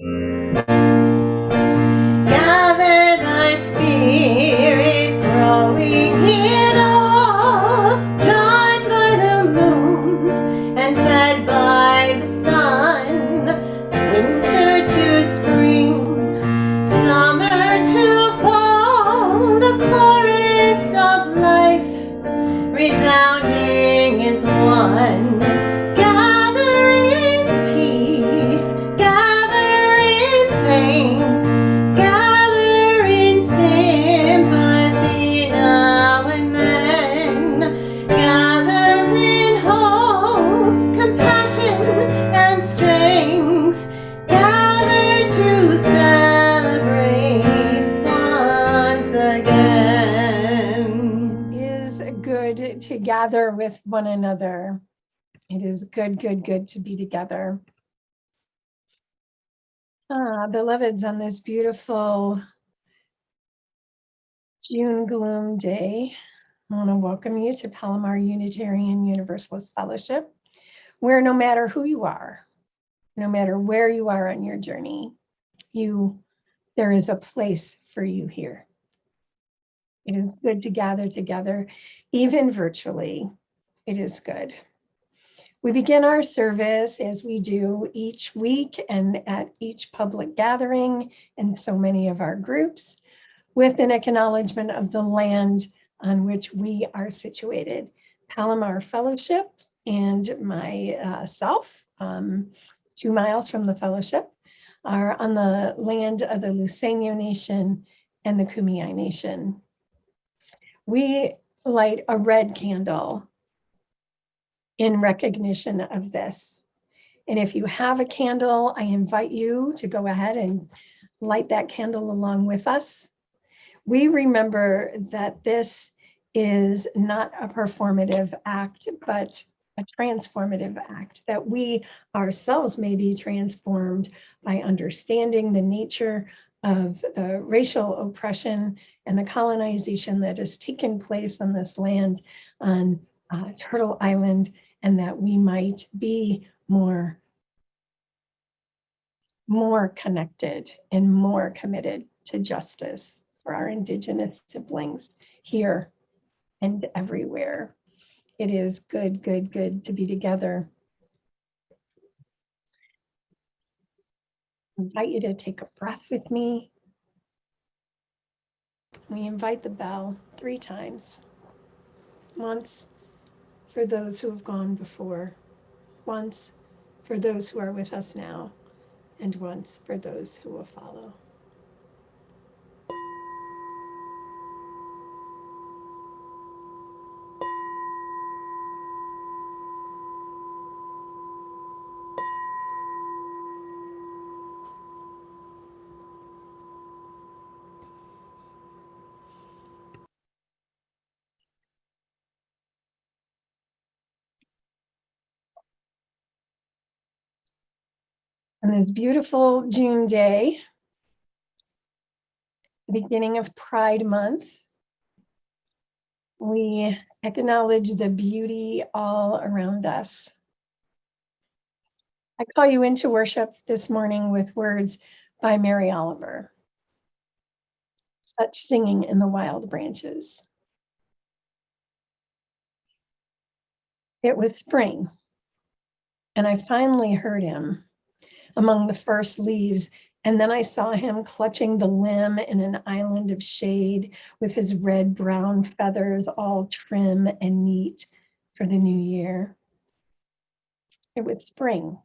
Gather thy spirit, growing in all, drawn by the moon and fed by the sun, winter to spring, summer to fall, the chorus of life resounding is one. Gather in peace, gather in thanks, gather in sympathy now and then, gather in hope, compassion, and strength, gather to celebrate once again. It is good to gather with one another. It is good to be together. Beloveds, on this beautiful June gloom day, I want to welcome you to Palomar Unitarian Universalist Fellowship, where no matter who you are, no matter where you are on your journey, there is a place for you here. It is good to gather together, even virtually. It is good. We begin our service as we do each week and at each public gathering and so many of our groups with an acknowledgement of the land on which we are situated. Palomar Fellowship and myself, 2 miles from the fellowship, are on the land of the Luiseño Nation and the Kumeyaay Nation. We light a red candle in recognition of this. And if you have a candle, I invite you to go ahead and light that candle along with us. We remember that this is not a performative act, but a transformative act, that we ourselves may be transformed by understanding the nature of the racial oppression and the colonization that has taken place on this land on Turtle Island, and that we might be more connected and more committed to justice for our Indigenous siblings here and everywhere. It is good to be together. I invite you to take a breath with me. We invite the bell 3 times. Once for those who have gone before, once for those who are with us now, and once for those who will follow. On this beautiful June day, the beginning of Pride Month, we acknowledge the beauty all around us. I call you into worship this morning with words by Mary Oliver. Such singing in the wild branches. It was spring, and I finally heard him among the first leaves, and then I saw him clutching the limb in an island of shade with his red-brown feathers all trim and neat for the new year. It was spring,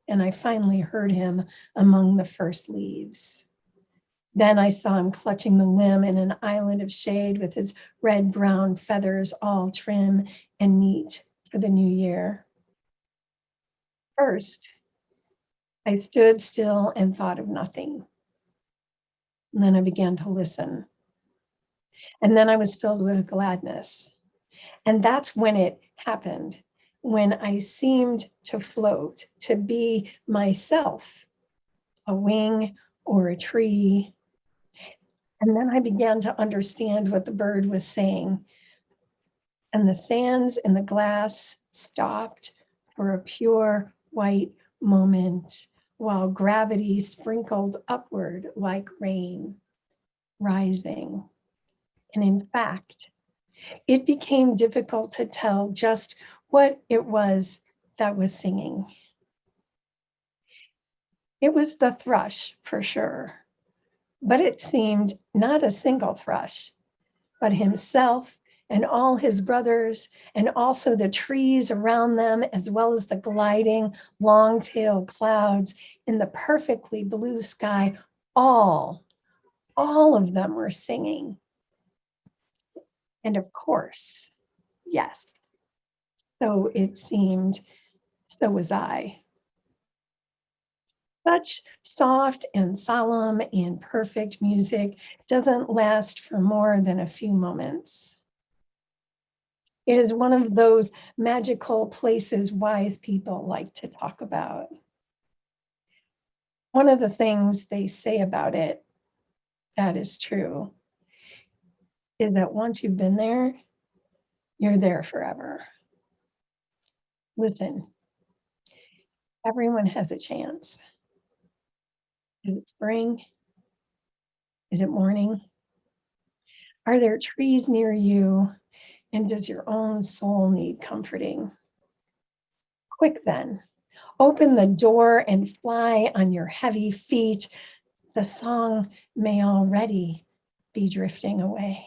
and I finally heard him among the first leaves. Then I saw him clutching the limb in an island of shade with his red-brown feathers all trim and neat for the new year. First, I stood still and thought of nothing. And then I began to listen. And then I was filled with gladness. And that's when it happened, when I seemed to float, to be myself, a wing or a tree. And then I began to understand what the bird was saying. And the sands in the glass stopped for a pure white moment while gravity sprinkled upward like rain, rising. And in fact, it became difficult to tell just what it was that was singing. It was the thrush for sure, but it seemed not a single thrush, but himself and all his brothers, and also the trees around them, as well as the gliding long-tailed clouds in the perfectly blue sky. All of them were singing. And of course, yes, so it seemed, so was I. Such soft and solemn and perfect music doesn't last for more than a few moments. It is one of those magical places wise people like to talk about. One of the things they say about it that is true is that once you've been there, you're there forever. Listen, everyone has a chance. Is it spring? Is it morning? Are there trees near you? And does your own soul need comforting? Quick then, open the door and fly on your heavy feet. The song may already be drifting away.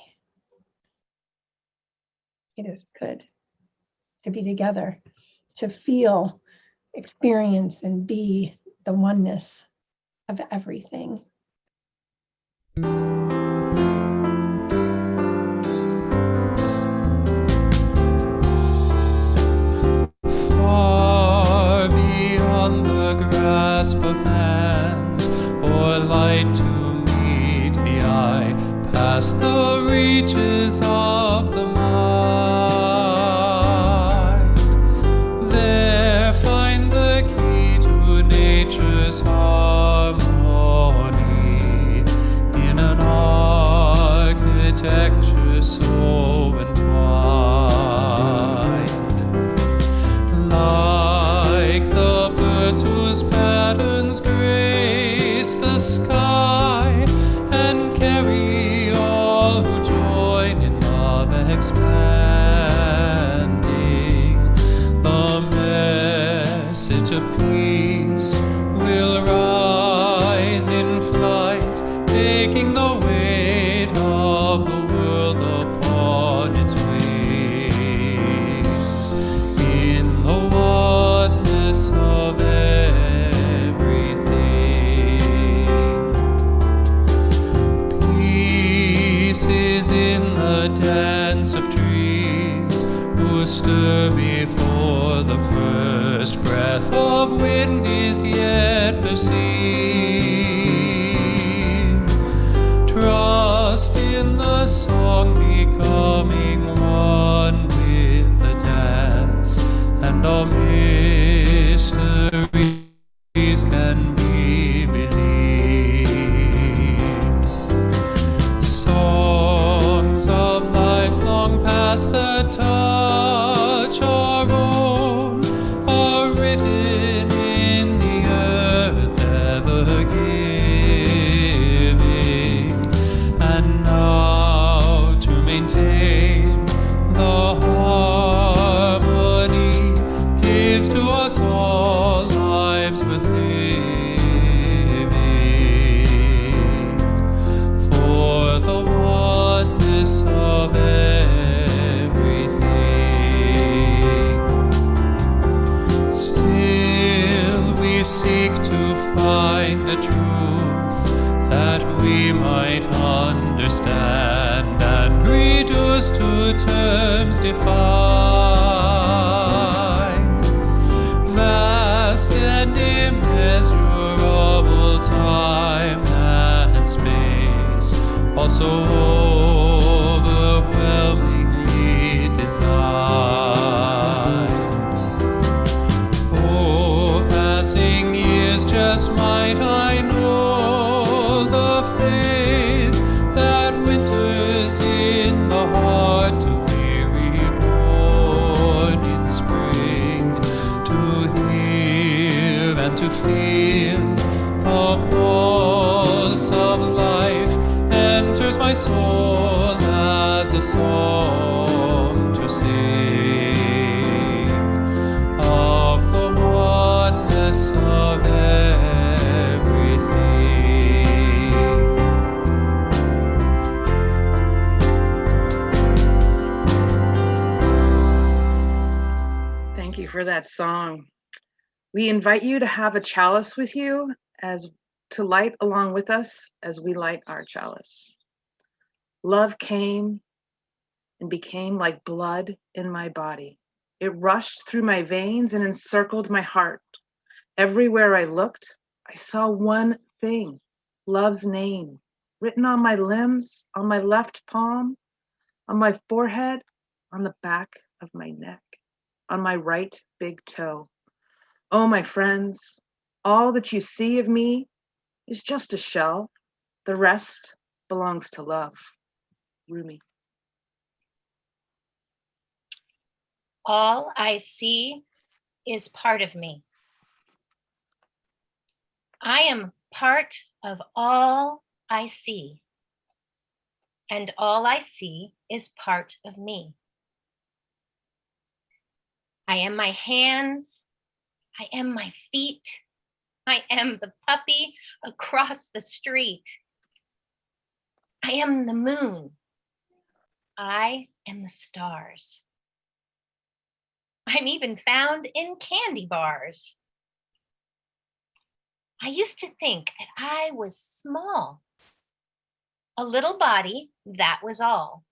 It is good to be together, to feel, experience, and be the oneness of everything. Far beyond the grasp of hands, or light to meet the eye, past the reaches of the mind. There find the key to nature's harmony, in an architecture so entwined. Like the birds whose patterns grace the sky and carry all who join in love expanding, the message of peace will rise in flight, taking the weight of the world upon its wings, in the oneness of everything. Peace is in the dance of trees, who stir before the first breath of wind is yet perceived. Trust in the song becoming one with the dance, and all mysteries can be believed. Songs of lives long past that touch our own are written in the earth ever giving, and now to maintain the harmony gives to us all lives worth living, for the oneness of everything. Still we seek to find a truth that we might understand and reduce to terms defined. Vast and immeasurable time and space, also overwhelmingly designed. Oh, passing years, just might I know the faith that winters in the heart to be reborn in spring, to hear and to to feel the pulse of life enters my soul as a song to sing of the oneness of everything. Thank you for that song. We invite you to have a chalice with you as to light along with us as we light our chalice. Love came and became like blood in my body. It rushed through my veins and encircled my heart. Everywhere I looked, I saw one thing, love's name, written on my limbs, on my left palm, on my forehead, on the back of my neck, on my right big toe. Oh, my friends, all that you see of me is just a shell. The rest belongs to love. Rumi. All I see is part of me. I am part of all I see, and all I see is part of me. I am my hands, I am my feet, I am the puppy across the street. I am the moon, I am the stars. I'm even found in candy bars. I used to think that I was small. A little body, that was all.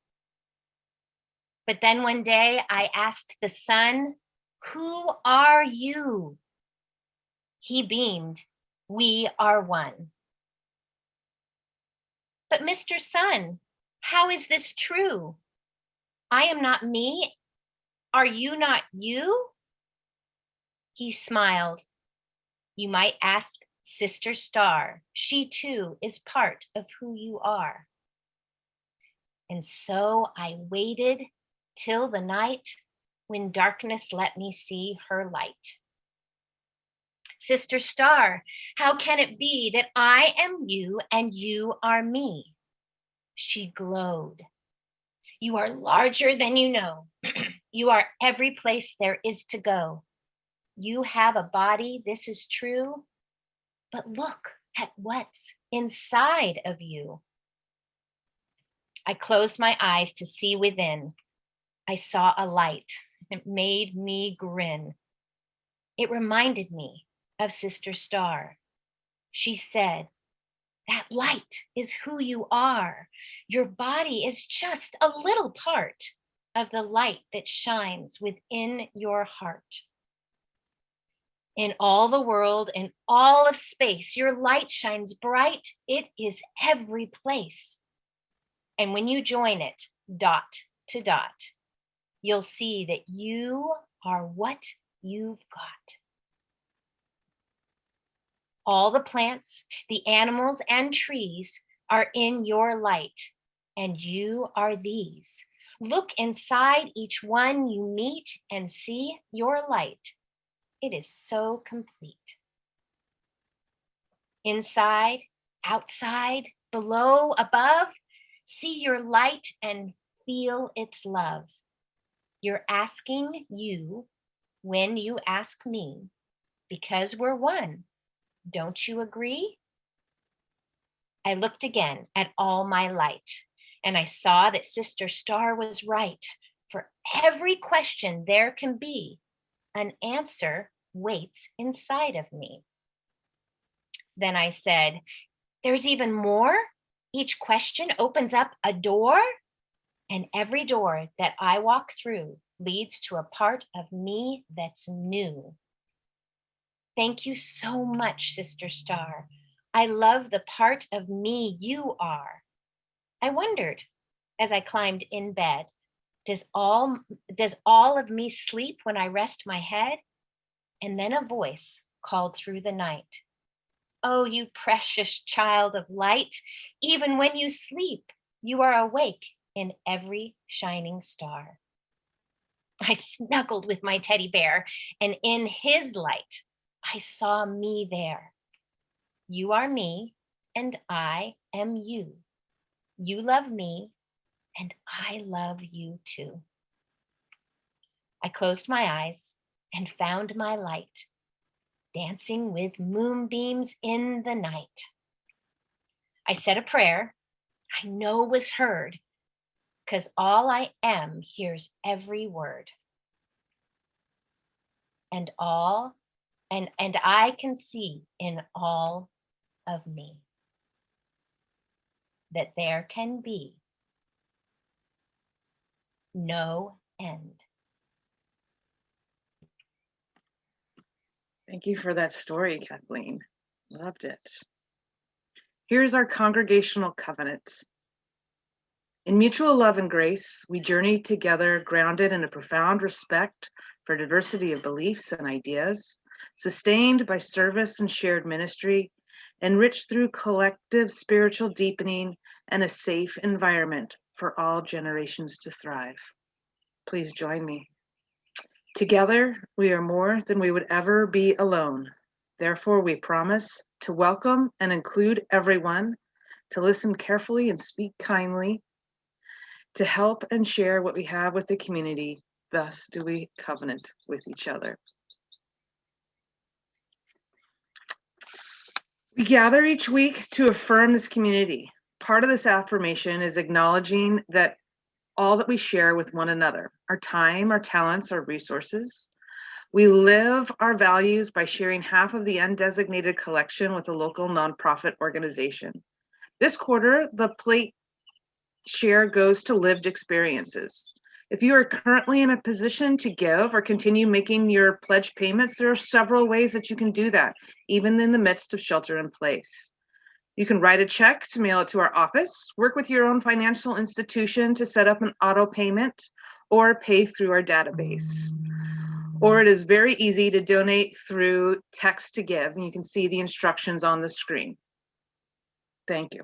But then one day I asked the sun, "Who are you?" He beamed, "We are one." But Mr. Sun, how is this true? I am not me. Are you not you? He smiled. You might ask Sister Star. She too is part of who you are. And so I waited till the night when darkness let me see her light. Sister Star, how can it be that I am you and you are me? She glowed. You are larger than you know. You are every place there is to go. You have a body, this is true, but look at what's inside of you. I closed my eyes to see within. I saw a light. It made me grin. It reminded me of Sister Star. She said, that light is who you are. Your body is just a little part of the light that shines within your heart. In all the world, in all of space, your light shines bright. It is every place. And when you join it, dot to dot, you'll see that you are what you've got. All the plants, the animals, and trees are in your light, and you are these. Look inside each one you meet and see your light. It is so complete. Inside, outside, below, above, see your light and feel its love. You're asking you when you ask me, because we're one. Don't you agree? I looked again at all my light, and I saw that Sister Star was right. For every question there can be, an answer waits inside of me. Then I said, there's even more? Each question opens up a door, and every door that I walk through leads to a part of me that's new. Thank you so much, Sister Star. I love the part of me you are. I wondered as I climbed in bed, does all of me sleep when I rest my head? And then a voice called through the night. Oh, you precious child of light, even when you sleep, you are awake in every shining star. I snuggled with my teddy bear, and in his light, I saw me there. You are me, and I am you. You love me, and I love you too. I closed my eyes and found my light, dancing with moonbeams in the night. I said a prayer I know was heard, 'cause all I am hears every word. And I can see in all of me that there can be no end. Thank you for that story, Kathleen. Loved it. Here's our congregational covenant. In mutual love and grace, we journey together, grounded in a profound respect for diversity of beliefs and ideas, sustained by service and shared ministry, enriched through collective spiritual deepening, and a safe environment for all generations to thrive. Please join me. Together, we are more than we would ever be alone. Therefore, we promise to welcome and include everyone, to listen carefully and speak kindly, to help and share what we have with the community. Thus do we covenant with each other. We gather each week to affirm this community. Part of this affirmation is acknowledging that all that we share with one another, our time, our talents, our resources. We live our values by sharing half of the undesignated collection with a local nonprofit organization. This quarter, the plate share goes to lived experiences. If you are currently in a position to give or continue making your pledge payments, there are several ways that you can do that, even in the midst of shelter in place. You can write a check to mail it to our office, work with your own financial institution to set up an auto payment, or pay through our database. Or it is very easy to donate through text to give, and you can see the instructions on the screen. Thank you.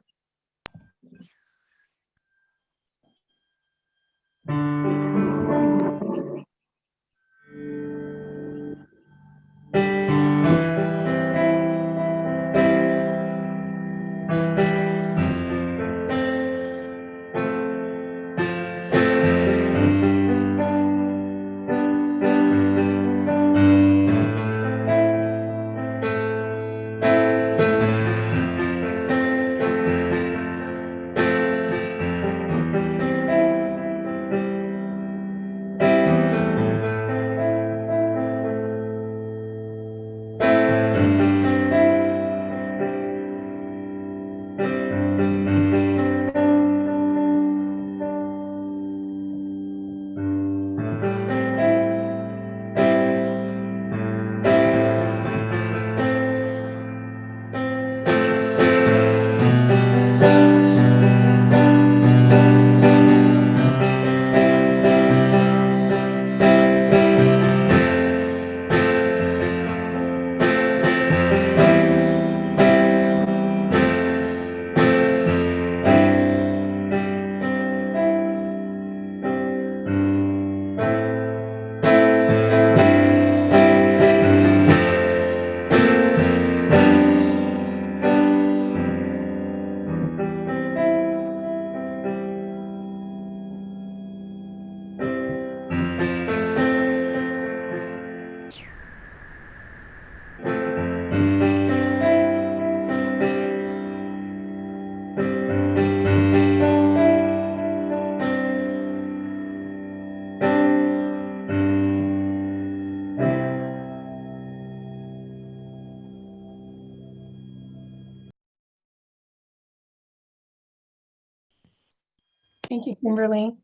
Thank you, Kimberly.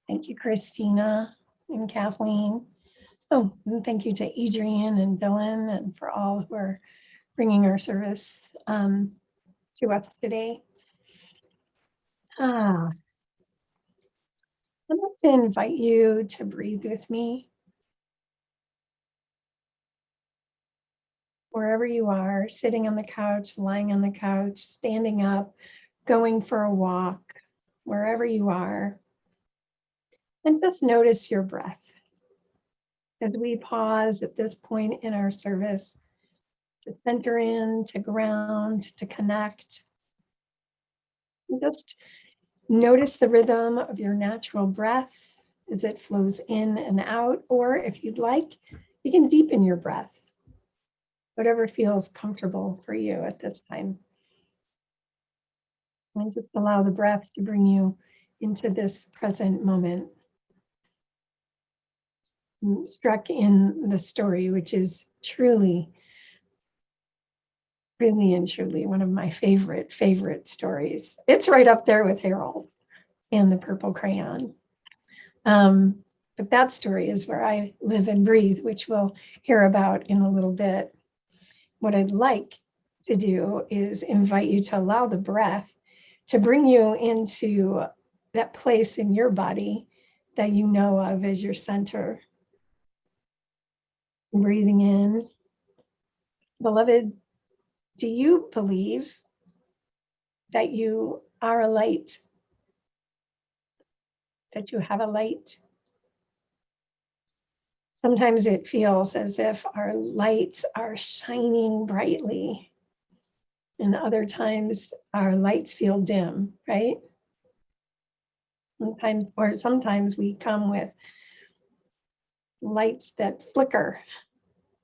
Thank you, Christina and Kathleen. Oh, and thank you to Adrian and Dylan and for all who are bringing our service to us today. I'd like to invite you to breathe with me. Wherever you are, sitting on the couch, lying on the couch, standing up, going for a walk, wherever you are. And just notice your breath. As we pause at this point in our service to center in, to ground, to connect, just notice the rhythm of your natural breath as it flows in and out, or if you'd like, you can deepen your breath, whatever feels comfortable for you at this time. And just allow the breath to bring you into this present moment. Struck in the story, which is truly, really and truly one of my favorite stories. It's right up there with Harold and the Purple Crayon. But that story is where I live and breathe, which we'll hear about in a little bit. What I'd like to do is invite you to allow the breath to bring you into that place in your body that you know of as your center. Breathing in. Beloved, do you believe that you are a light? That you have a light? Sometimes it feels as if our lights are shining brightly, and other times our lights feel dim, right? Sometimes we come with lights that flicker,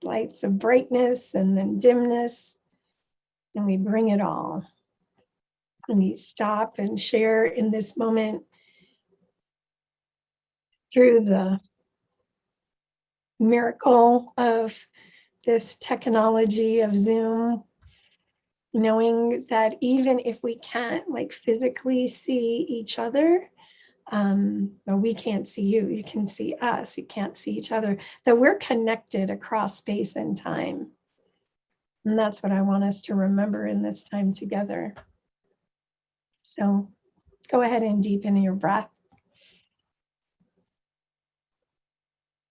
lights of brightness and then dimness, and we bring it all. And we stop and share in this moment through the miracle of this technology of Zoom, knowing that even if we can't like physically see each other, well, we can't see you, you can see us, you can't see each other, that we're connected across space and time. And that's what I want us to remember in this time together. So go ahead and deepen your breath.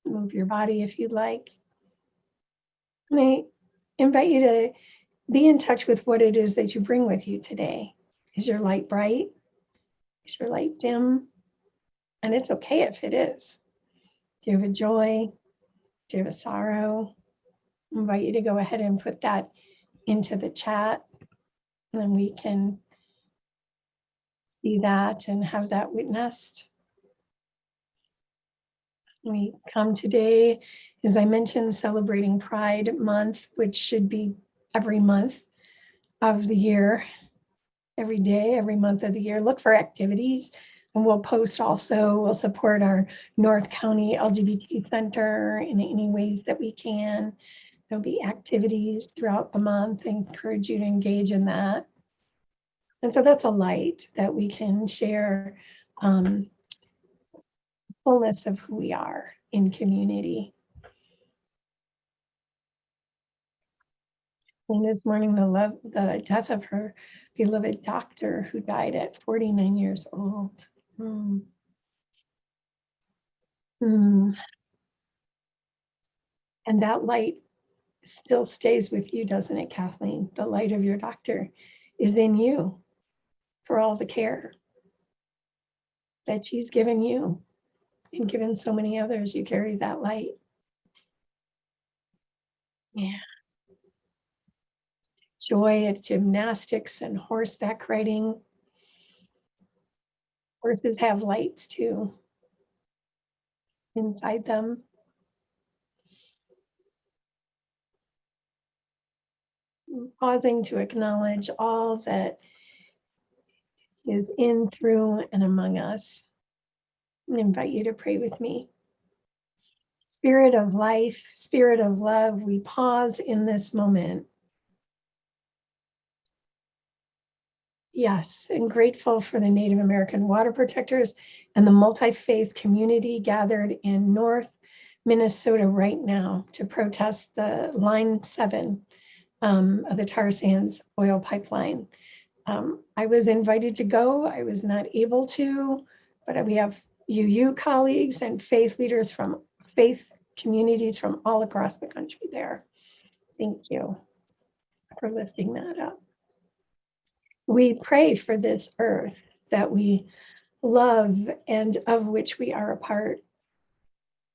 Move your body if you'd like. And I invite you to be in touch with what it is that you bring with you today. Is your light bright? Is your light dim? And it's okay if it is. Do you have a joy? Do you have a sorrow? I invite you to go ahead and put that into the chat, and then we can see that and have that witnessed. We come today, as I mentioned, celebrating Pride Month, which should be every month of the year, every day, every month of the year. Look for activities, and we'll post also, we'll support our North County LGBT Center in any ways that we can. There'll be activities throughout the month. I encourage you to engage in that. And so that's a light that we can share fullness of who we are in community. And this morning, the death of her beloved doctor who died at 49 years old. And that light still stays with you, doesn't it, Kathleen? The light of your doctor is in you for all the care that she's given you and given so many others. You carry that light. Yeah. Joy at gymnastics and horseback riding. Horses have lights too inside them. Pausing to acknowledge all that is in, through, and among us. I invite you to pray with me. Spirit of life, Spirit of love, we pause in this moment. Yes, and grateful for the Native American water protectors and the multi-faith community gathered in North Minnesota right now to protest the Line 7 of the tar sands oil pipeline. I was invited to go. I was not able to, but we have UU colleagues and faith leaders from faith communities from all across the country there. Thank you for lifting that up. We pray for this earth that we love and of which we are a part.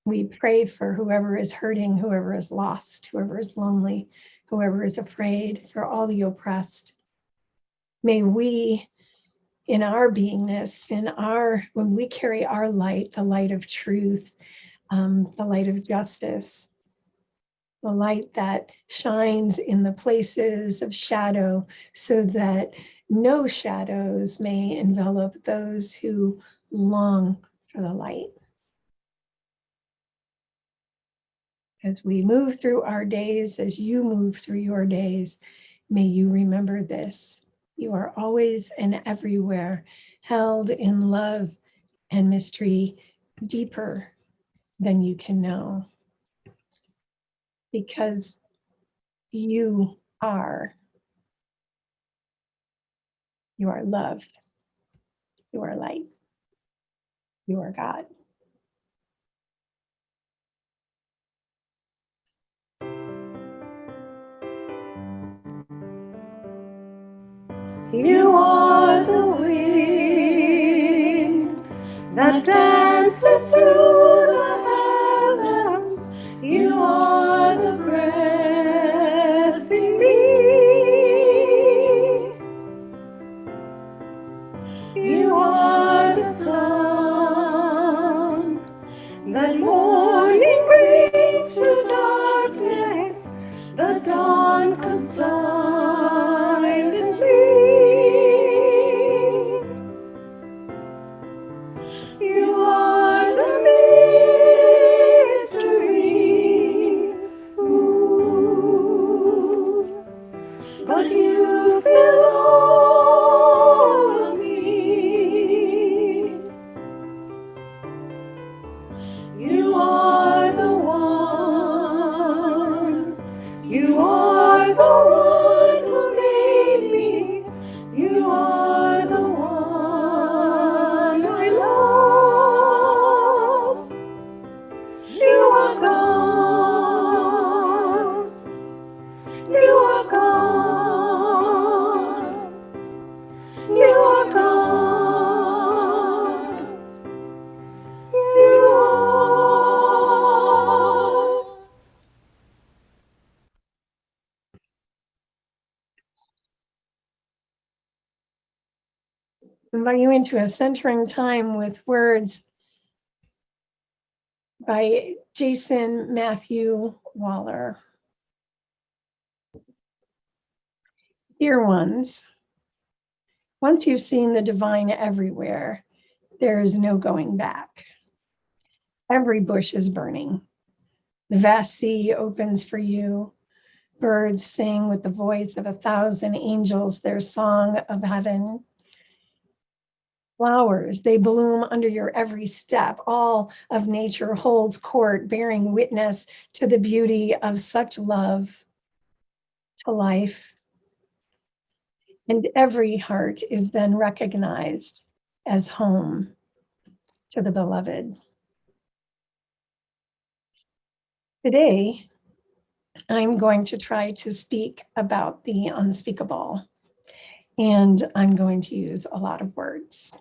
We pray for whoever is hurting, whoever is lost, whoever is lonely, whoever is afraid, for all the oppressed. May we, in our beingness, when we carry our light, the light of truth, the light of justice, the light that shines in the places of shadow, so that no shadows may envelop those who long for the light. As we move through our days, as you move through your days, may you remember this. You are always and everywhere held in love and mystery deeper than you can know. Because you are love, you are light, you are God. You are the wind that dances through the heavens. You are the breath in me. You are the sun that morning brings to darkness. The dawn comes silently. You are the mystery, ooh, but you fill all of me. You are the one, you are the one who made me. You are the one I love. You are gone. You are gone. You are gone. You are. Invite you into a centering time with words by Jason Matthew Waller. Dear ones, once you've seen the divine everywhere, there is no going back. Every bush is burning. The vast sea opens for you. Birds sing with the voice of 1,000 angels their song of heaven. Flowers, they bloom under your every step. All of nature holds court, bearing witness to the beauty of such love to life. And every heart is then recognized as home to the beloved. Today, I'm going to try to speak about the unspeakable, and I'm going to use a lot of words.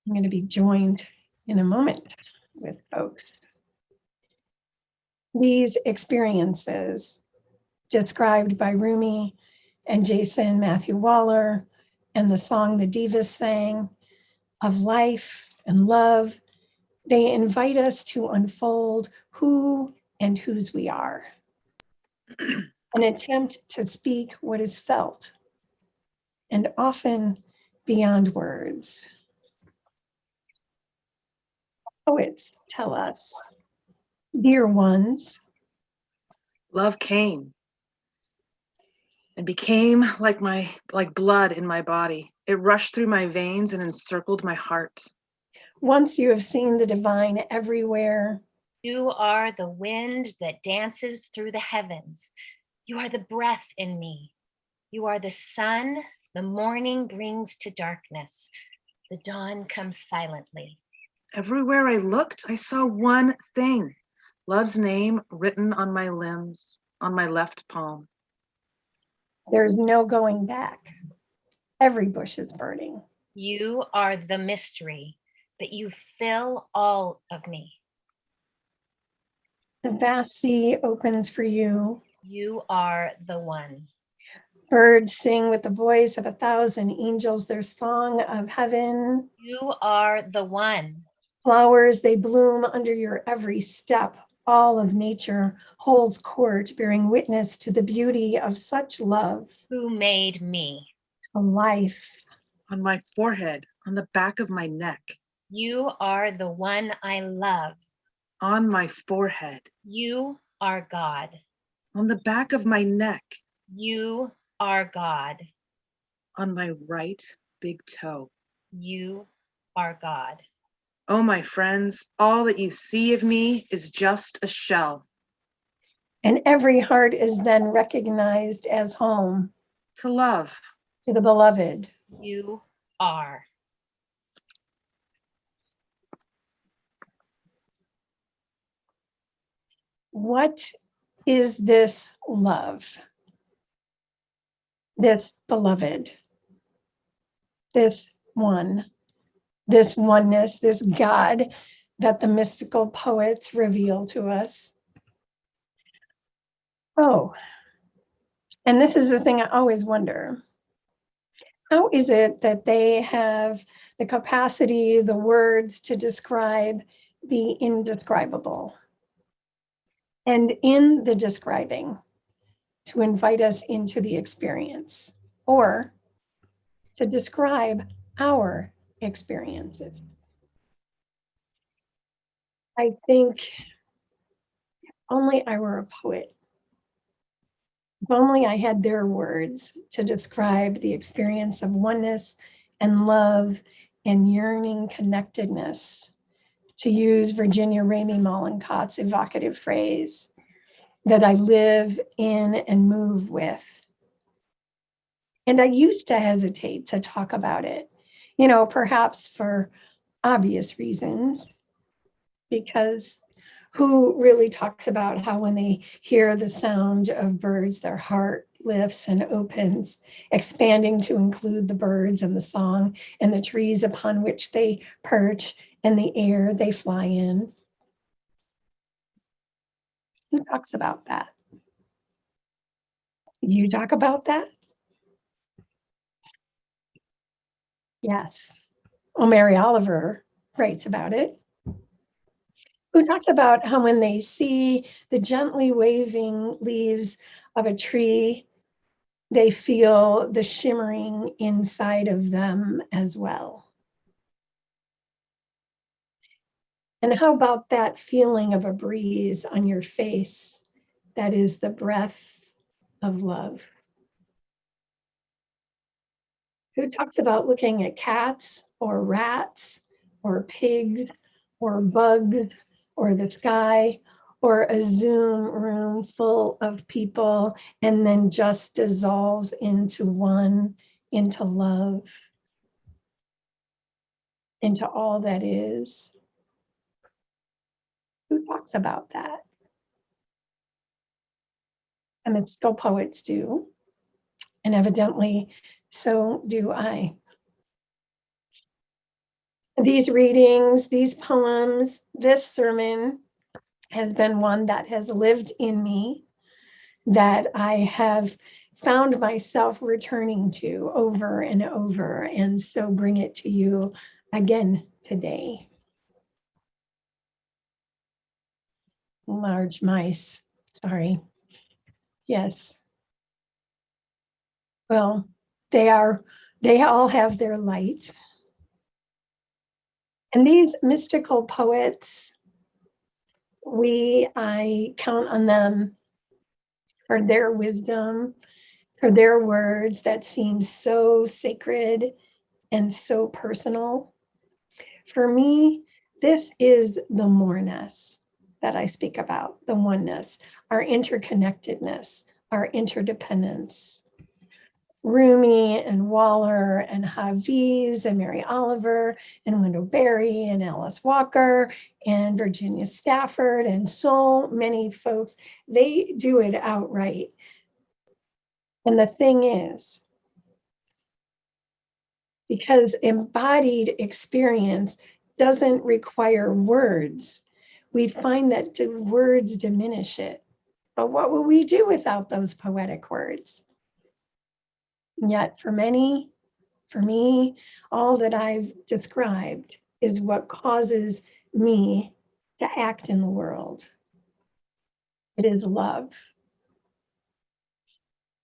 I'm going to be joined in a moment with folks. These experiences described by Rumi and Jason Matthew Waller, and the song the Divas sang of life and love, they invite us to unfold who and whose we are. An attempt to speak what is felt, and often beyond words. Poets tell us, dear ones, Love came and became like blood in my body. It rushed through my veins and encircled my heart. once you have seen the divine everywhere, You are the wind that dances through the heavens. You are the breath in me. You are the sun the morning brings to darkness. The dawn comes silently. Everywhere I looked, I saw one thing: love's name written on my limbs, on my left palm. There's no going back. Every bush is burning. You are the mystery, but you fill all of me. The vast sea opens for you. You are the one. Birds sing with the voice of 1,000 angels their song of heaven. You are the one. Flowers, they bloom under your every step. All of nature holds court, bearing witness to the beauty of such love. Who made me? A life. On my forehead, on the back of my neck, You are the one I love. on my forehead, You are God. on the back of my neck, You are God. on my right big toe. You are God. Oh, my friends, all that you see of me is just a shell. And every heart is then recognized as home To love, to the beloved. You are. What is this love? This beloved, this one, this oneness, this God that the mystical poets reveal to us. Oh, and this is the thing I always wonder. How is it that they have the capacity, the words to describe the indescribable? And in the describing, to invite us into the experience or to describe our experiences. I think if only I were a poet, if only I had their words to describe the experience of oneness and love and yearning connectedness, to use Virginia Ramey Mollencott's evocative phrase, that I live in and move with. And I used to hesitate to talk about it, perhaps for obvious reasons, because who really talks about how when they hear the sound of birds, their heart lifts and opens, expanding to include the birds and the song and the trees upon which they perch and the air they fly in? Who talks about that? You talk about that? Yes. Well, Mary Oliver writes about it. Who talks about how when they see the gently waving leaves of a tree, they feel the shimmering inside of them as well. And how about that feeling of a breeze on your face that is the breath of love? Who talks about looking at cats or rats or pigs or bugs or the sky or a Zoom room full of people and then just dissolves into one, into love, into all that is? Who talks about that? And mystical poets do, and evidently so do I. These readings, these poems, this sermon has been one that has lived in me, that I have found myself returning to over and over, and so bring it to you again today. Large mice, sorry. Yes. Well, they all have their light. And these mystical poets, I count on them for their wisdom, for their words that seem so sacred and so personal. For me, this is the moreness that I speak about, the oneness, our interconnectedness, our interdependence. Rumi and Waller and Hafiz and Mary Oliver and Wendell Berry and Alice Walker and Virginia Stafford and so many folks, they do it outright. And the thing is, because embodied experience doesn't require words, we find that words diminish it. But what will we do without those poetic words? And yet, for many, for me, all that I've described is what causes me to act in the world. It is love.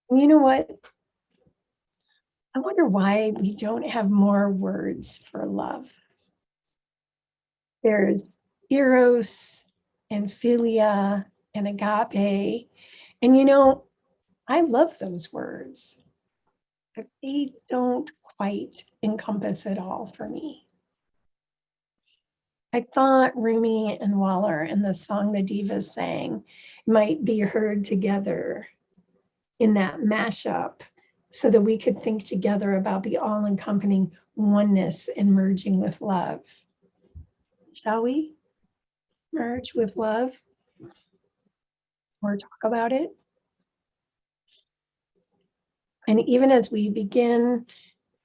And you know what? I wonder why we don't have more words for love. There's eros and philia and agape. And you know, I love those words, but they don't quite encompass it all for me. I thought Rumi and Waller and the song the Divas sang might be heard together in that mashup so that we could think together about the all-encompassing oneness and merging with love. Shall we merge with love or talk about it? And even as we begin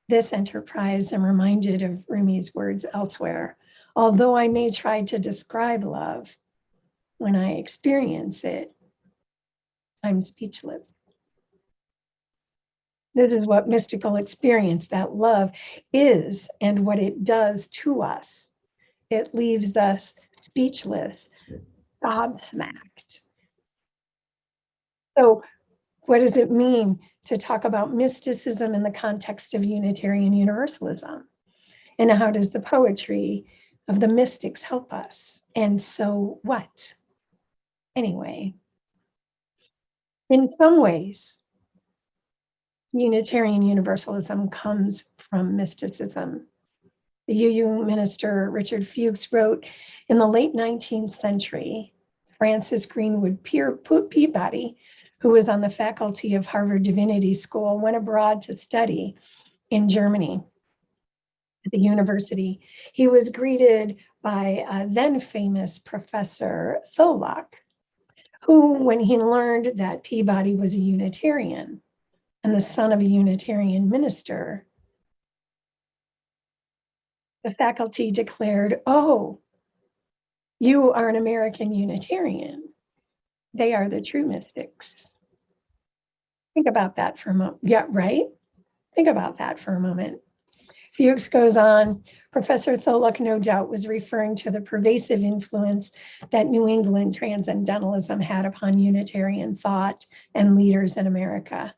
this enterprise, I'm reminded of Rumi's words elsewhere. Although I may try to describe love, when I experience it, I'm speechless. This is what mystical experience, that love is, and what it does to us. It leaves us speechless, gobsmacked. So what does it mean to talk about mysticism in the context of Unitarian Universalism? And how does the poetry of the mystics help us? And so what? Anyway, in some ways, Unitarian Universalism comes from mysticism. The UU minister Richard Fuchs wrote in the late 19th century, Francis Greenwood Peabody, who was on the faculty of Harvard Divinity School, went abroad to study in Germany at the university. He was greeted by a then famous Professor Tholuck, who, when he learned that Peabody was a Unitarian and the son of a Unitarian minister, the faculty declared, "Oh, you are an American Unitarian. They are the true mystics." Think about that for a moment. Yeah, right? Think about that for a moment. Fuchs goes on, Professor Tholuck no doubt was referring to the pervasive influence that New England transcendentalism had upon Unitarian thought and leaders in America.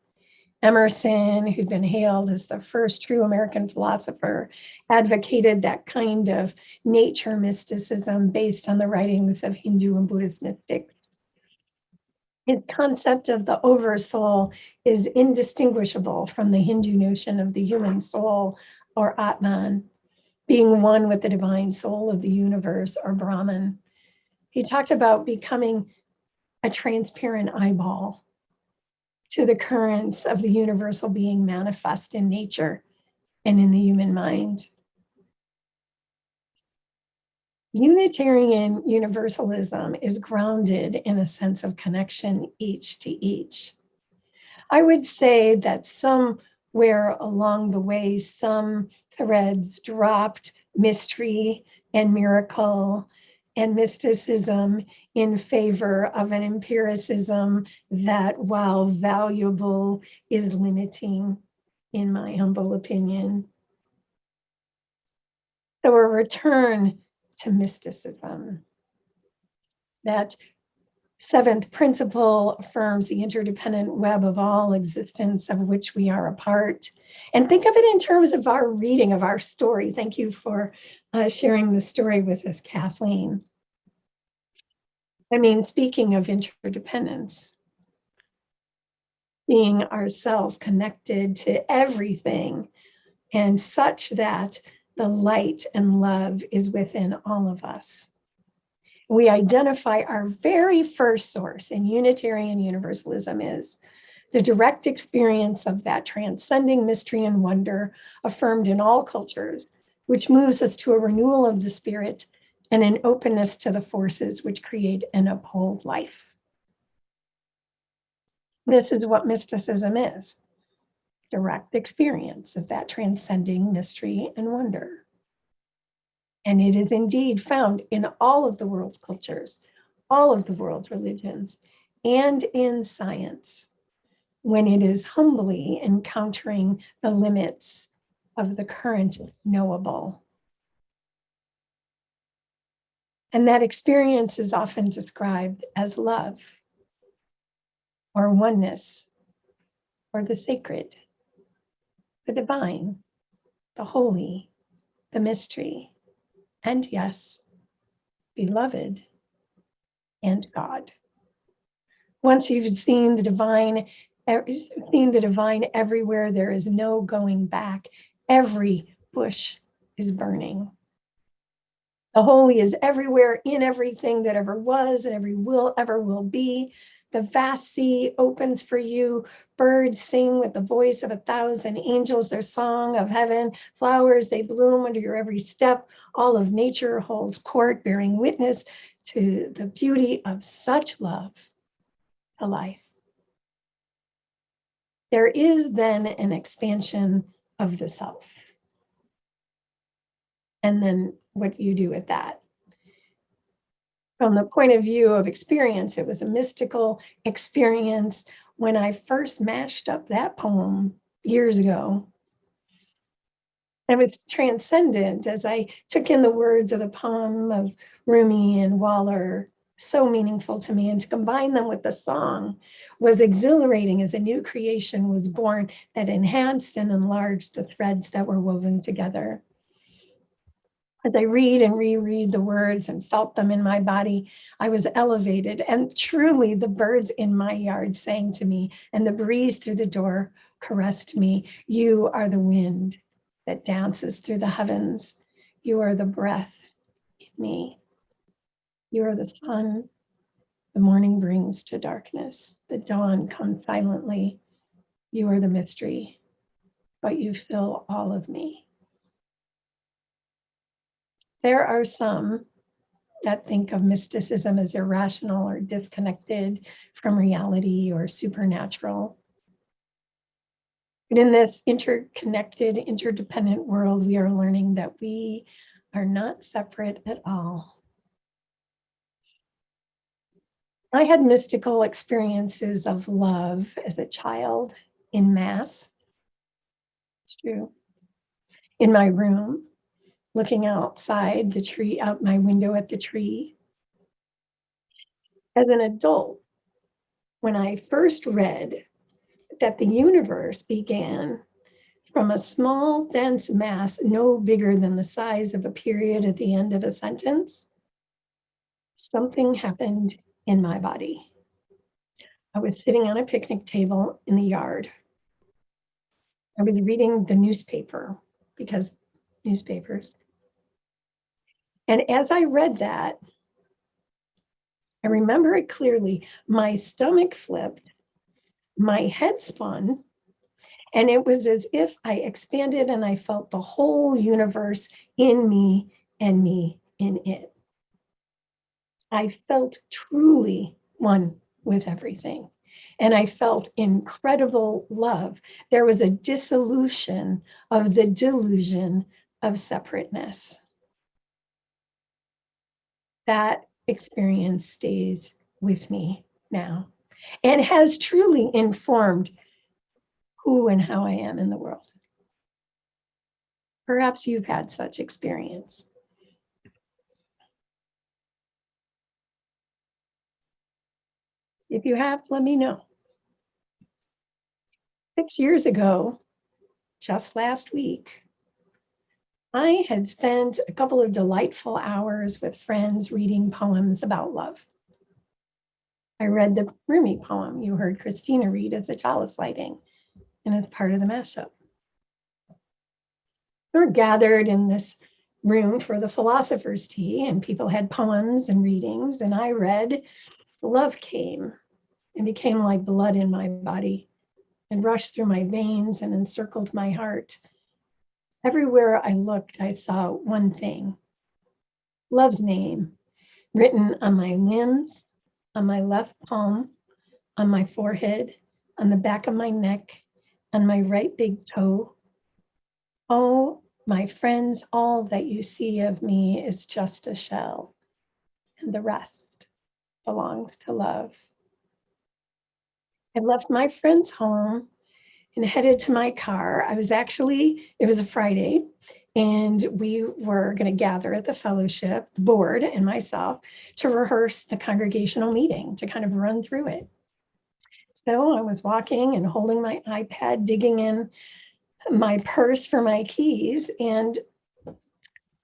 Emerson, who'd been hailed as the first true American philosopher, advocated that kind of nature mysticism based on the writings of Hindu and Buddhist mystics. His concept of the oversoul is indistinguishable from the Hindu notion of the human soul, or Atman, being one with the divine soul of the universe, or Brahman. He talked about becoming a transparent eyeball to the currents of the universal being manifest in nature and in the human mind. Unitarian Universalism is grounded in a sense of connection each to each. I would say that somewhere along the way, some threads dropped mystery and miracle and mysticism in favor of an empiricism that, while valuable, is limiting, in my humble opinion. So a return to mysticism. That seventh principle affirms the interdependent web of all existence of which we are a part. And think of it in terms of our reading of our story. Thank you for sharing the story with us, Kathleen. I mean, speaking of interdependence, being ourselves connected to everything, and such that the light and love is within all of us. We identify our very first source in Unitarian Universalism is the direct experience of that transcending mystery and wonder affirmed in all cultures, which moves us to a renewal of the spirit and an openness to the forces which create and uphold life. This is what mysticism is: direct experience of that transcending mystery and wonder. And it is indeed found in all of the world's cultures, all of the world's religions, and in science, when it is humbly encountering the limits of the current knowable. And that experience is often described as love, or oneness, or the sacred, the divine, the holy, the mystery, and yes, beloved, and God. Once you've seen the divine everywhere, there is no going back. Every bush is burning. The holy is everywhere, in everything that ever was and ever will be. The vast sea opens for you. Birds sing with the voice of 1,000 angels, their song of heaven. Flowers, they bloom under your every step. All of nature holds court, bearing witness to the beauty of such love to life. There is then an expansion of the self. And then what do you do with that? From the point of view of experience, it was a mystical experience. When I first mashed up that poem years ago, it was transcendent as I took in the words of the poem of Rumi and Waller, so meaningful to me, and to combine them with the song was exhilarating as a new creation was born that enhanced and enlarged the threads that were woven together. As I read and reread the words and felt them in my body, I was elevated, and truly the birds in my yard sang to me, and the breeze through the door caressed me. You are the wind that dances through the heavens. You are the breath in me. You are the sun the morning brings to darkness. The dawn comes silently. You are the mystery, but you fill all of me. There are some that think of mysticism as irrational or disconnected from reality or supernatural. But in this interconnected, interdependent world, we are learning that we are not separate at all. I had mystical experiences of love as a child in Mass. It's true. In my room, looking outside the tree, out my window at the tree. As an adult, when I first read that the universe began from a small, dense mass no bigger than the size of a period at the end of a sentence, something happened in my body. I was sitting on a picnic table in the yard. I was reading the newspaper, because newspapers. And as I read that, I remember it clearly. My stomach flipped, my head spun, and it was as if I expanded and I felt the whole universe in me and me in it. I felt truly one with everything. And I felt incredible love. There was a dissolution of the delusion of separateness. That experience stays with me now and has truly informed who and how I am in the world. Perhaps you've had such experience. If you have, let me know. 6 years ago, just last week, I had spent a couple of delightful hours with friends reading poems about love. I read the Rumi poem you heard Christina read at the chalice lighting, and as part of the mashup. We were gathered in this room for the philosopher's tea, and people had poems and readings, and I read Love Came and became like blood in my body and rushed through my veins and encircled my heart. Everywhere I looked, I saw one thing: love's name written on my limbs, on my left palm, on my forehead, on the back of my neck, on my right big toe. Oh, my friends, all that you see of me is just a shell, and the rest belongs to love. I left my friend's home and headed to my car. It was a Friday, and we were going to gather at the fellowship, the board and myself, to rehearse the congregational meeting, to kind of run through it. So I was walking and holding my iPad, digging in my purse for my keys, and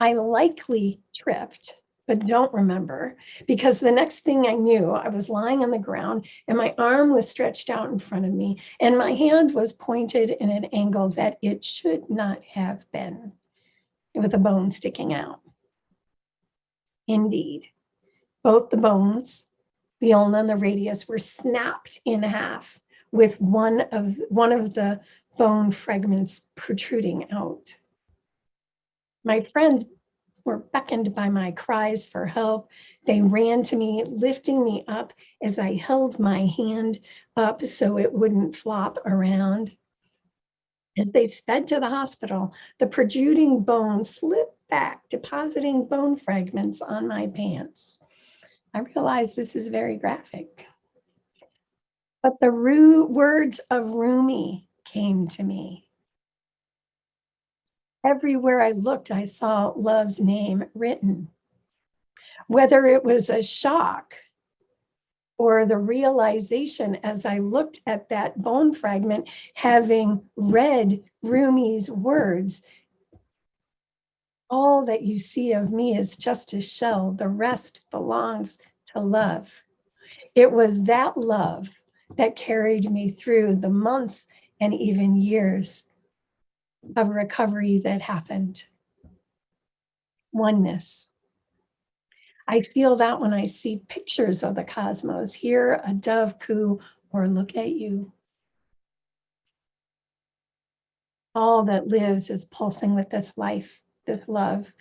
I likely tripped, but don't remember, because the next thing I knew, I was lying on the ground and my arm was stretched out in front of me and my hand was pointed in an angle that it should not have been, with a bone sticking out. Indeed, both the bones, the ulna and the radius, were snapped in half with one of the bone fragments protruding out. My friends were beckoned by my cries for help. They ran to me, lifting me up as I held my hand up so it wouldn't flop around. As they sped to the hospital, the protruding bone slipped back, depositing bone fragments on my pants. I realized this is very graphic. But the words of Rumi came to me. Everywhere I looked, I saw love's name written. Whether it was a shock or the realization as I looked at that bone fragment, having read Rumi's words, all that you see of me is just a shell. The rest belongs to love. It was that love that carried me through the months and even years of recovery that happened. Oneness. I feel that when I see pictures of the cosmos, hear a dove coo, or look at you. All that lives is pulsing with this life, this love.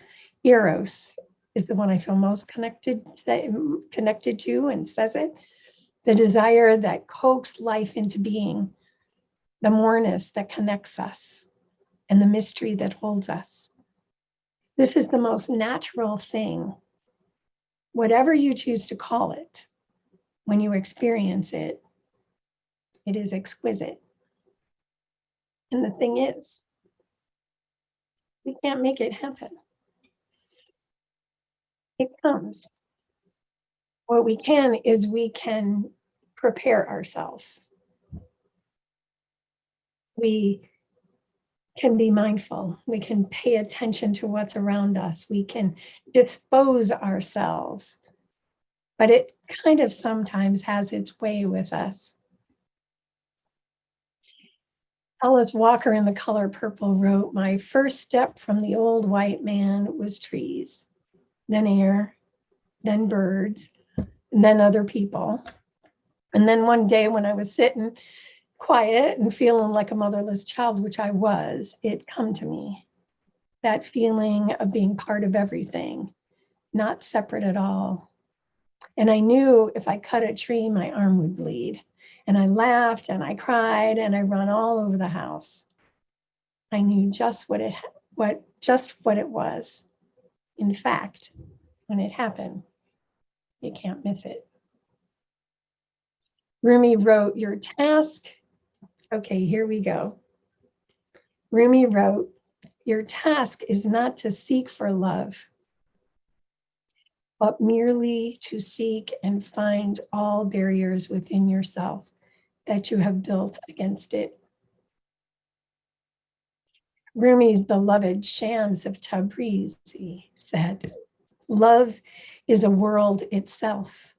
Eros is the one I feel most connected to and says it. The desire that coaxes life into being, the moreness that connects us, and the mystery that holds us. This is the most natural thing. Whatever you choose to call it, when you experience it, it is exquisite. And the thing is, we can't make it happen. It comes. What we can is we can prepare ourselves. We can be mindful. We can pay attention to what's around us. We can dispose ourselves. But it kind of sometimes has its way with us. Alice Walker in The Color Purple wrote, "My first step from the old white man was trees, then air, then birds, and then other people. And then one day when I was sitting quiet and feeling like a motherless child, which I was, it come to me, that feeling of being part of everything, not separate at all. And I knew if I cut a tree, my arm would bleed. And I laughed and I cried and I run all over the house. I knew just what it was. In fact, when it happened, you can't miss it." Rumi wrote, "Your task," okay, here we go. Rumi wrote, "Your task is not to seek for love, but merely to seek and find all barriers within yourself that you have built against it." Rumi's beloved Shams of Tabrizi said, "Love is a world itself.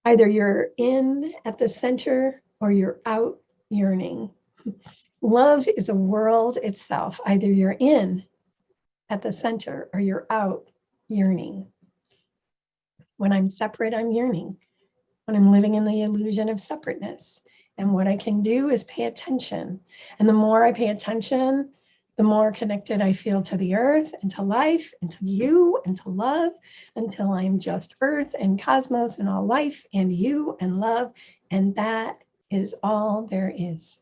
Either you're in at the center or you're out yearning. Love is a world itself. Either you're in at the center or you're out yearning. When I'm separate, I'm yearning. When I'm living in the illusion of separateness. And what I can do is pay attention. And the more I pay attention, the more connected I feel to the earth and to life and to you and to love, until I'm just earth and cosmos and all life and you and love. And that is all there is.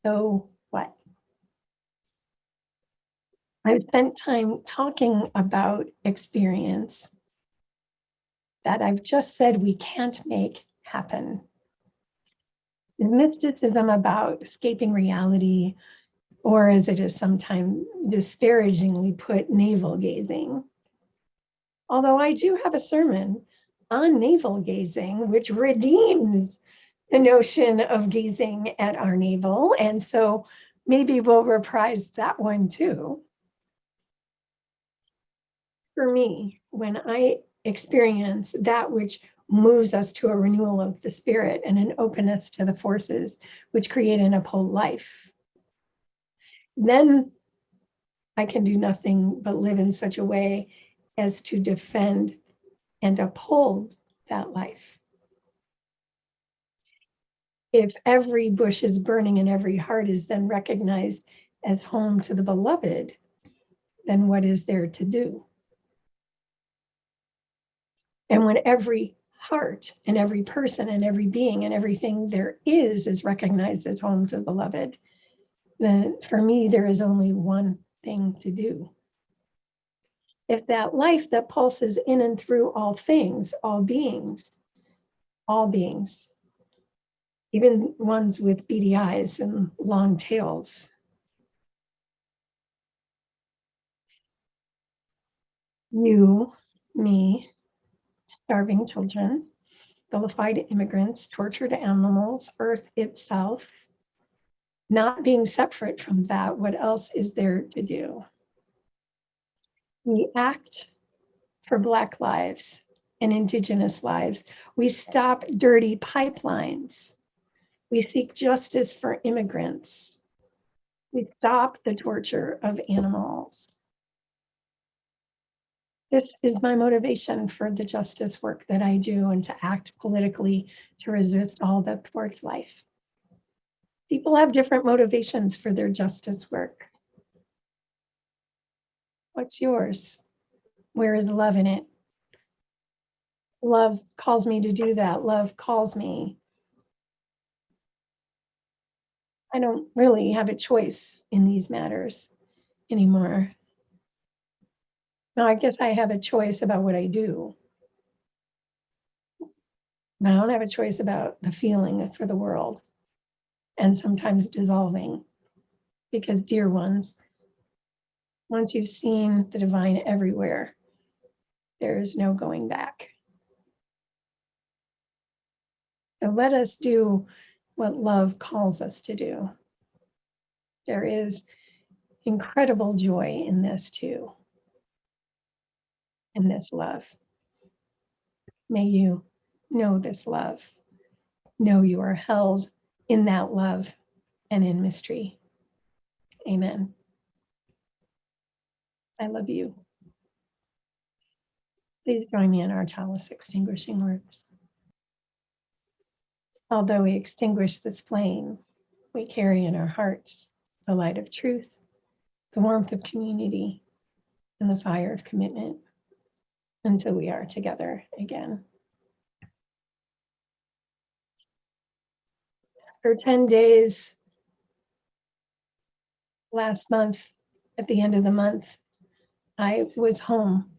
So what? I've spent time talking about experience that I've just said we can't make happen. Is mysticism about escaping reality, or as it is sometimes disparagingly put, navel gazing? Although I do have a sermon on navel gazing, which redeems the notion of gazing at our navel. And so maybe we'll reprise that one too. For me, when I experience that which moves us to a renewal of the spirit and an openness to the forces which create and uphold life, then I can do nothing but live in such a way as to defend and uphold that life. If every bush is burning and every heart is then recognized as home to the beloved, then what is there to do? And when every heart and every person and every being and everything there is recognized as home to the beloved, then for me, there is only one thing to do. If that life that pulses in and through all things, all beings, even ones with beady eyes and long tails, you, me, starving children, vilified immigrants, tortured animals, Earth itself, not being separate from that, what else is there to do? We act for Black lives and Indigenous lives. We stop dirty pipelines. We seek justice for immigrants. We stop the torture of animals. This is my motivation for the justice work that I do and to act politically to resist all that thwarts life. People have different motivations for their justice work. What's yours? Where is love in it? Love calls me to do that. Love calls me. I don't really have a choice in these matters anymore. Now, I guess I have a choice about what I do. But I don't have a choice about the feeling for the world, and sometimes dissolving, because dear ones, once you've seen the divine everywhere, there is no going back. So let us do what love calls us to do. There is incredible joy in this too, in this love. May you know this love. Know you are held in that love and in mystery. Amen. I love you. Please join me in our chalice extinguishing words. Although we extinguish this flame, we carry in our hearts the light of truth, the warmth of community, and the fire of commitment until we are together again. For 10 days last month, at the end of the month, I was home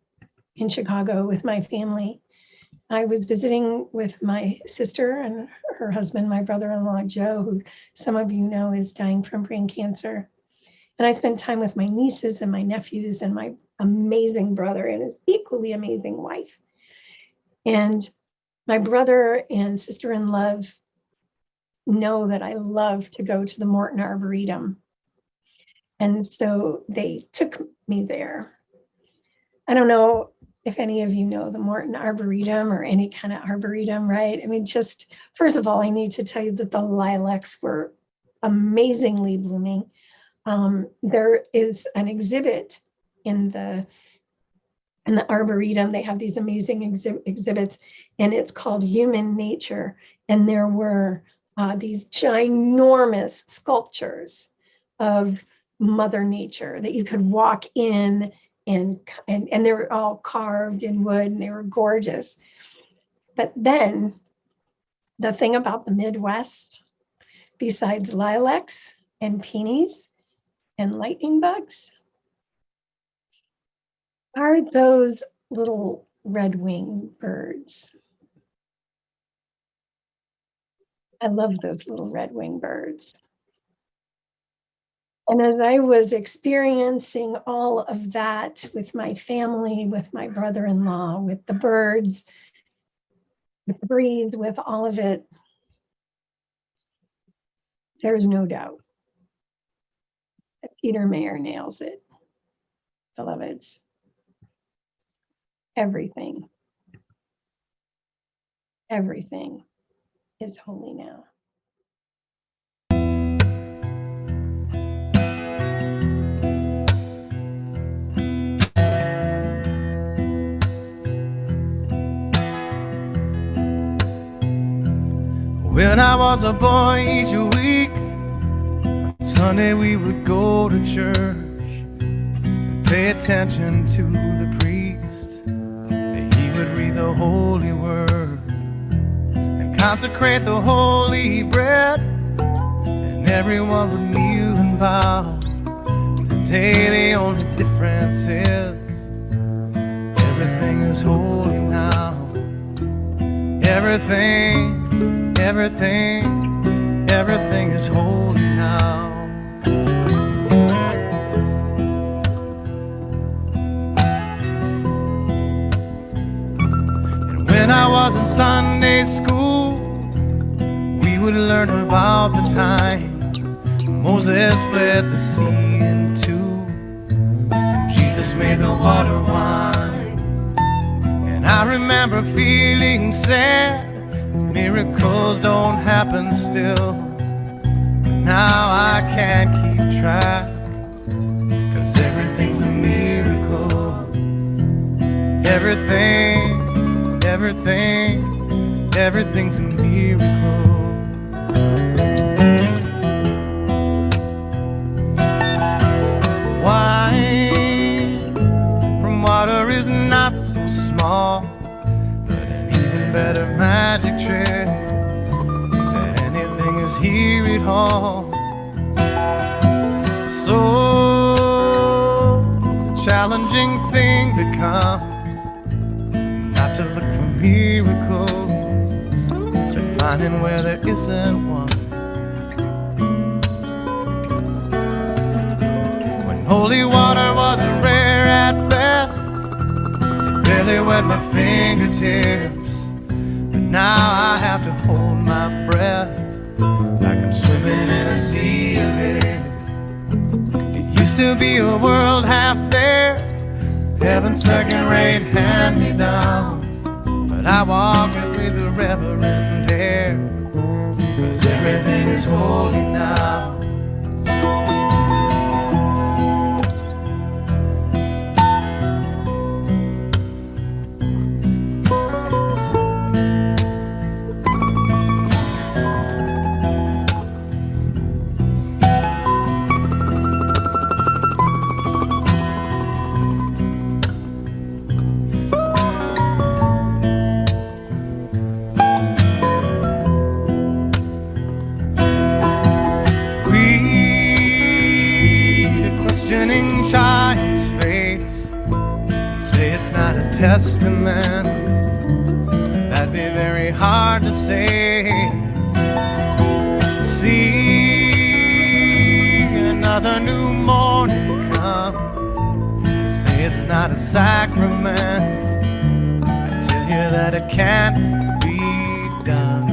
in Chicago with my family. I was visiting with my sister and her husband, my brother-in-law, Joe, who some of you know is dying from brain cancer. And I spent time with my nieces and my nephews and my amazing brother and his equally amazing wife. And my brother and sister-in-law know that I love to go to the Morton Arboretum. And so they took me there. I don't know if any of you know the Morton Arboretum or any kind of arboretum, right? I mean, just first of all, I need to tell you that the lilacs were amazingly blooming. There is an exhibit in the Arboretum. They have these amazing exhibits, and it's called Human Nature. And there were these ginormous sculptures of Mother Nature that you could walk in, and they were all carved in wood and they were gorgeous. But then the thing about the Midwest, besides lilacs and peonies and lightning bugs, are those little red-winged birds. I love those little red-winged birds. And as I was experiencing all of that with my family, with my brother-in-law, with the birds, with the breeze, with all of it, there's no doubt that Peter Mayer nails it, beloveds. Everything is holy now. When I was a boy, each week on Sunday we would go to church and pay attention to the priest. He would read the holy word and consecrate the holy bread, and everyone would kneel and bow. Today the only difference is everything is holy now. Everything is holy now. And when I was in Sunday school, we would learn about the time Moses split the sea in two, and Jesus made the water wine. And I remember feeling sad, miracles don't happen still. But now I can't keep track, 'cause everything's a miracle. Everything's a miracle. Wine from water is not so small, but an even better magic trick is that anything is here at all. So the challenging thing becomes not to look for miracles, but finding where there isn't one. When holy water was rare at best, it barely wet my fingertips. But now I have to hold my breath like I'm swimming in a sea of it. It used to be a world half there, heaven's second-rate hand-me-down. But I walk it with a reverent air, 'cause everything is holy now. Child's face, say it's not a testament. That'd be very hard to say. See another new morning come, say it's not a sacrament. I tell you that it can't be done.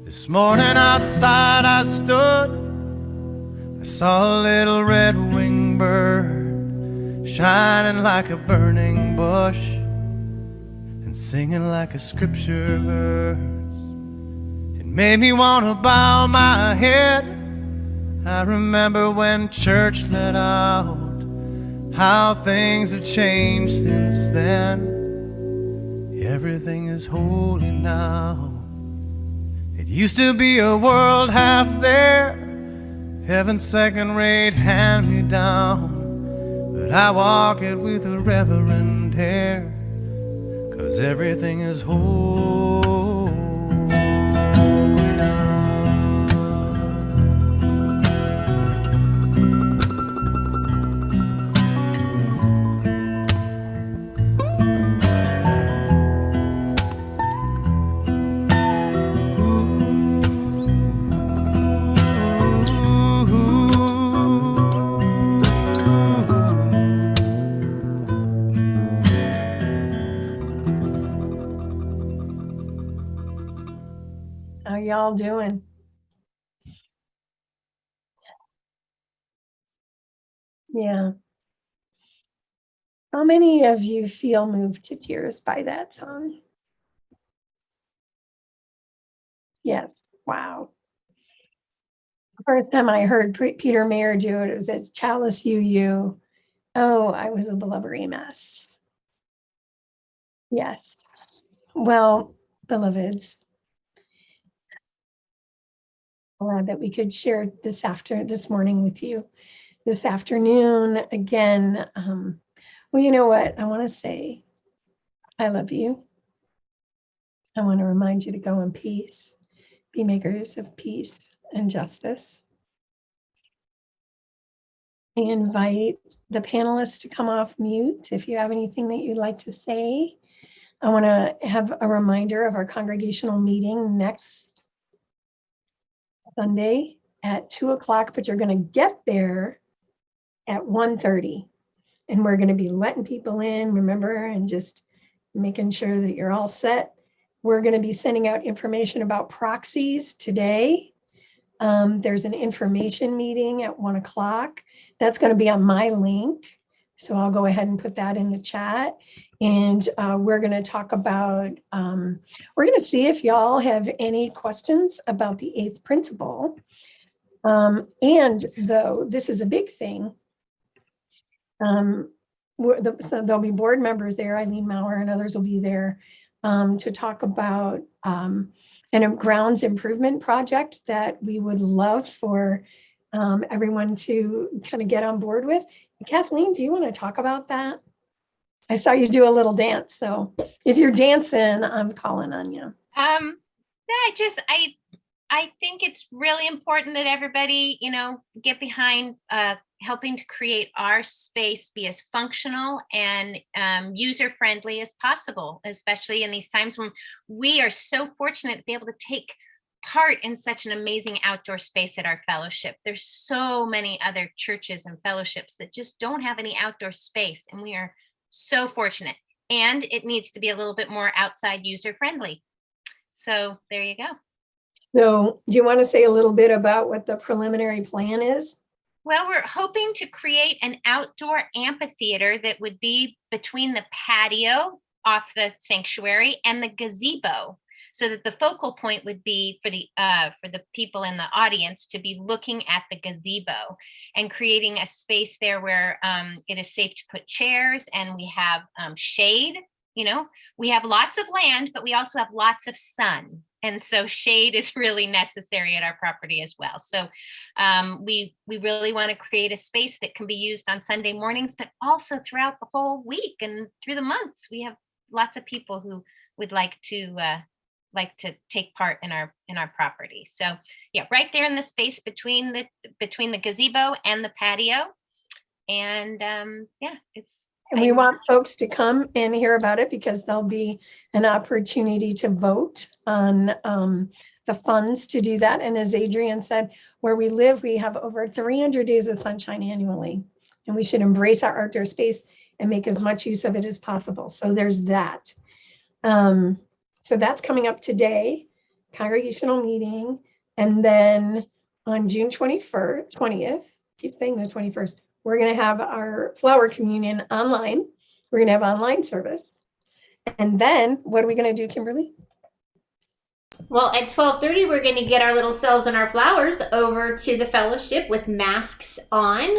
This morning outside I stood, I saw a little red-winged bird shining like a burning bush and singing like a scripture verse. It made me want to bow my head. I remember when church let out, how things have changed since then. Everything is holy now. It used to be a world half there, heaven's second-rate hand-me-down. but I walk it with a reverent air, 'cause everything is holy now. How y'all doing? Yeah. How many of you feel moved to tears by that song? Yes. Wow. The first time I heard Peter Mayer do it, it was at Chalice UU. Oh, I was a blubbery mess. Yes. Well, beloveds, glad that we could share this morning with you. This afternoon, again, well, you know what? I want to say, I love you. I want to remind you to go in peace, be makers of peace and justice. I invite the panelists to come off mute if you have anything that you'd like to say. I want to have a reminder of our congregational meeting next Sunday at 2:00, but you're going to get there at 1:30. And we're going to be letting people in, remember, and just making sure that you're all set. We're going to be sending out information about proxies today. There's an information meeting at 1:00. That's going to be on my link. So I'll go ahead and put that in the chat. And we're going to talk about, we're going to see if y'all have any questions about the 8th principle. And though this is a big thing, so there'll be board members there, Eileen Maurer and others will be there to talk about a grounds improvement project that we would love for everyone to kind of get on board with. Kathleen, do you want to talk about that? I saw you do a little dance, so if you're dancing, I'm calling on you. I think it's really important that everybody, get behind helping to create our space be as functional and user-friendly as possible, especially in these times when we are so fortunate to be able to take part in such an amazing outdoor space at our fellowship. There's so many other churches and fellowships that just don't have any outdoor space, and we are so fortunate. And it needs to be a little bit more outside user-friendly. So there you go. So do you want to say a little bit about what the preliminary plan is? Well, we're hoping to create an outdoor amphitheater that would be between the patio off the sanctuary and the gazebo, so that the focal point would be for the people in the audience to be looking at the gazebo and creating a space there where it is safe to put chairs, and we have shade. We have lots of land, but we also have lots of sun. And so shade is really necessary at our property as well. So we really want to create a space that can be used on Sunday mornings, but also throughout the whole week and through the months. We have lots of people who would like to take part in our property. So yeah, right there in the space between the gazebo and the patio. And And we want folks to come and hear about it because there'll be an opportunity to vote on the funds to do that. And as Adrian said, where we live, we have over 300 days of sunshine annually, and we should embrace our outdoor space and make as much use of it as possible. So there's that. So that's coming up today, congregational meeting. And then on June 20th, keep saying the 21st, we're going to have our flower communion online. We're going to have online service. And then what are we going to do, Kimberly? Well, at 12:30, we're going to get our little selves and our flowers over to the fellowship with masks on.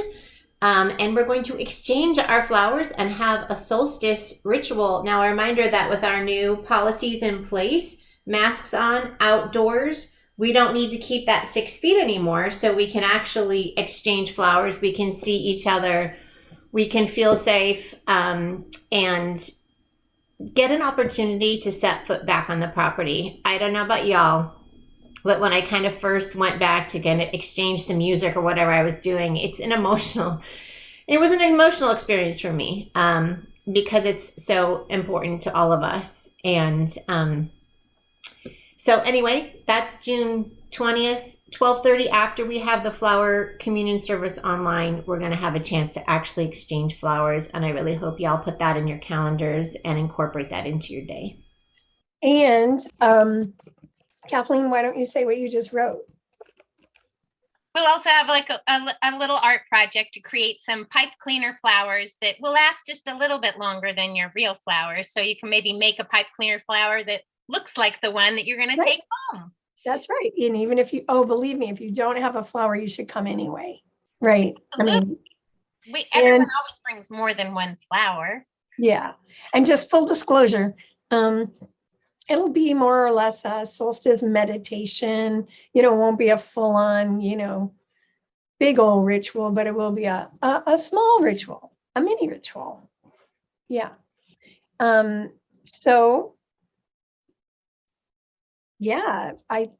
And we're going to exchange our flowers and have a solstice ritual. Now, a reminder that with our new policies in place, masks on, outdoors, we don't need to keep that 6 feet anymore. So we can actually exchange flowers. We can see each other we can feel safe and get an opportunity to set foot back on the property. I don't know about y'all, but when I kind of first went back to kind of exchange some music or whatever I was doing, it was an emotional experience for me because it's so important to all of us. And so anyway, that's June 20th, 12:30. After we have the flower communion service online, we're going to have a chance to actually exchange flowers. And I really hope y'all put that in your calendars and incorporate that into your day. And Kathleen, why don't you say what you just wrote? We'll also have like a little art project to create some pipe cleaner flowers that will last just a little bit longer than your real flowers. So you can maybe make a pipe cleaner flower that looks like the one that you're going to take home. That's right. And even if you, believe me, if you don't have a flower, you should come anyway. Right. I mean, Everyone always brings more than one flower. yeah. And just full disclosure, it'll be more or less a solstice meditation. It won't be a full on, big old ritual, but it will be a small ritual, a mini ritual. Yeah. So yeah, I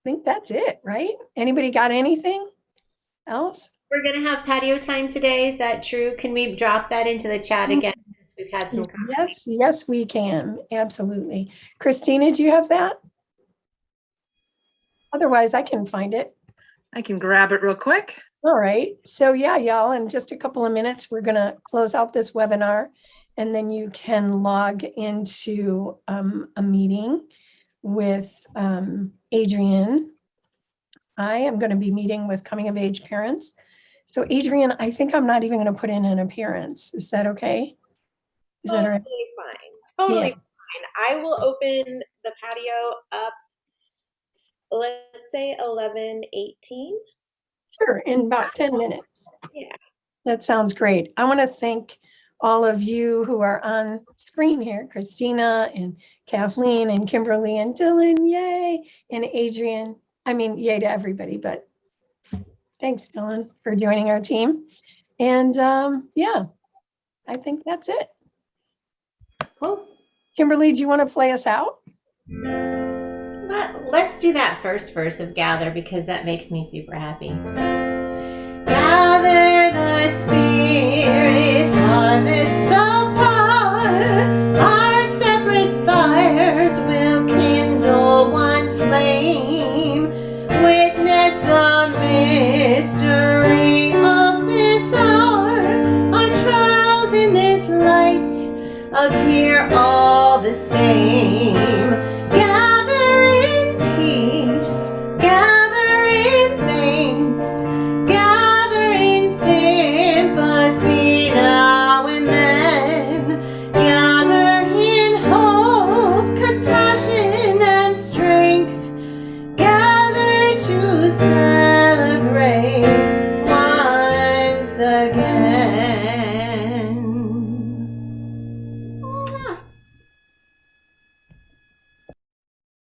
think that's it, right? Anybody got anything else? We're going to have patio time today. Is that true? Can we drop that into the chat again? We've had some conversation. Yes, we can. Absolutely. Christina, do you have that? Otherwise, I can find it. I can grab it real quick. All right. So yeah, y'all, in just a couple of minutes, we're going to close out this webinar, and then you can log into a meeting with Adrienne. I am going to be meeting with coming of age parents. So Adrienne, I think I'm not even going to put in an appearance. Is that okay? Is that all right? Totally fine. I will open the patio up, let's say 11:18. Sure, in about 10 minutes. Yeah. That sounds great. I want to thank all of you who are on screen here, Christina and Kathleen and Kimberly and Dylan, yay, and Adrienne. I mean, yay to everybody, but thanks, Dylan, for joining our team. And yeah, I think that's it. Cool. Kimberly, do you want to play us out? Let's do that first verse of Gather, because that makes me super happy. Gather the Spirit, harvest the